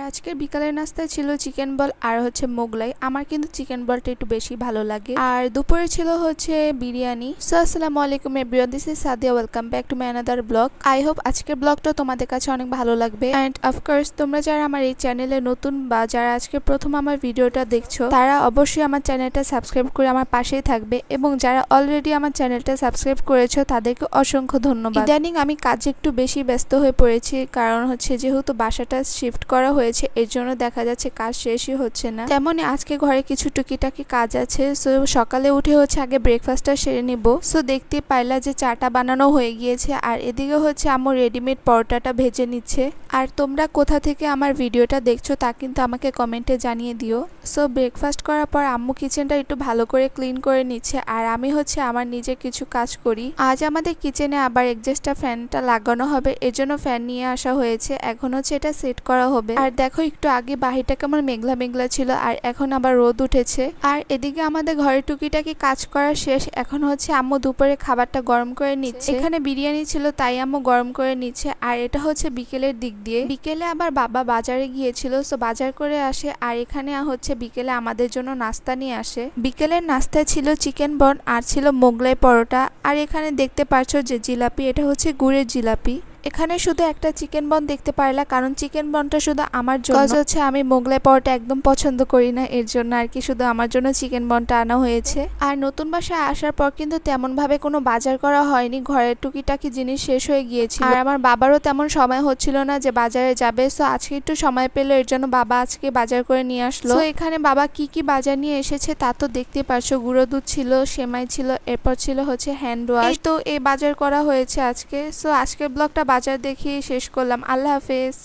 আজকের বিকালের নাস্তায় ছিল চিকেন বল আর হচ্ছে মোগলাই। আমার কিন্তু চিকেন বলটা একটু বেশি ভালো লাগে। আর দুপুরে ছিল হচ্ছে বিরিয়ানি। সো আসসালামু আলাইকুম everyone, this is Sadia, welcome back to my another blog. I hope আজকের ব্লগটা তোমাদের কাছে অনেক ভালো লাগবে। অ্যান্ড অফকোর্স তোমরা যারা আমার এই চ্যানেলে নতুন বা যারা আজকে প্রথম আমার ভিডিওটা দেখছো তারা অবশ্যই আমার চ্যানেলটা সাবস্ক্রাইব করে আমার পাশেই থাকবে, এবং যারা অলরেডি আমার চ্যানেলটা সাবস্ক্রাইব করেছো তাদেরকে অসংখ্য ধন্যবাদ। ইদানিং আমি কাজে একটু বেশি ব্যস্ত হয়ে পড়েছি, কারণ হচ্ছে যেহেতু বাসাটা শিফট করা হয়েছে এর জন্য দেখা যাচ্ছে কাজ শেষই হচ্ছে না। তেমনই আজকে ঘরে কিছু টুকিটাকি কাজ আছে। সো সকালে উঠে হচ্ছে আগে ব্রেকফাস্টটা সেরে নিব। সো দেখতে পাইলা যে চাটা বানানো হয়ে গিয়েছে, আর এদিকে হচ্ছে আম্মু রেডিমেড পরোটাটা ভেজে নিচ্ছে। আর তোমরা কোথা থেকে আমার ভিডিওটা দেখছো তা কিন্তু আমাকে কমেন্টে জানিয়ে দিও। সো ব্রেকফাস্ট করার পর আম্মু কিচেনটা একটু ভালো করে ক্লিন করে নিচ্ছে, আর আমি হচ্ছে আমার নিজের কিছু কাজ করি। আজ আমাদের কিচেনে আবার এক্সস্টটা ফ্যানটা লাগানো হবে, এর জন্য ফ্যান নিয়ে আসা হয়েছে। এখন হচ্ছে এটা সেট করা হবে। আর দেখো একটু আগে বাহিরটা কেমন মেঘলা মেঘলা ছিল, আর এখন আবার রোদ উঠেছে। আর এদিকে আমাদের ঘরে টুকিটাকি কাজ করা শেষ। এখন হচ্ছে আম্মু দুপুরে খাবারটা গরম করে নিচ্ছে। এখানে বিরিয়ানি ছিল তাই আম্মু গরম করে নিচ্ছে। আর এটা হচ্ছে বিকেলের দিক দিয়ে। বিকেলে আবার বাবা বাজারে গিয়েছিল, সো বাজার করে আসে। আর এখানে হচ্ছে বিকেলে আমাদের জন্য নাস্তা নিয়ে আসে। বিকেলের নাস্তায় ছিল চিকেন বন আর ছিল মোগলাই পরোটা। আর এখানে দেখতে পারছো যে জিলাপি, এটা হচ্ছে গুড়ের জিলাপি। এখানে শুধু একটা চিকেন বন দেখতে পারলা, কারণ চিকেন বনটা শুধু আমার জন্য হচ্ছে আমি মোগলাই পরোটা একদম পছন্দ করি না, এর জন্য আর কি শুধু আমার জন্য চিকেন বনটা আনা হয়েছে। আর নতুন বাসায় আসার পর কিন্তু তেমন ভাবে কোনো বাজার করা হয়নি, ঘরের টুকিটাকি জিনিস শেষ হয়ে গিয়েছিল। আর আমার বাবারও তেমন সময় হচ্ছিল না যে বাজারে যাবে। সো আজকে একটু সময় পেলো, এর জন্য বাবা আজকে বাজার করে নিয়ে আসলো। তো এখানে বাবা কি কি বাজার নিয়ে এসেছে তা তো দেখতে পারছো। গুঁড়ো দুধ ছিল, সেমাই ছিল, এরপর ছিল হচ্ছে হ্যান্ড ওয়াশ। তো এই বাজার করা হয়েছে আজকে। সো আজকের ব্লগটা বাজার দেখিয়ে শেষ করলাম। আল্লাহ হাফেজ।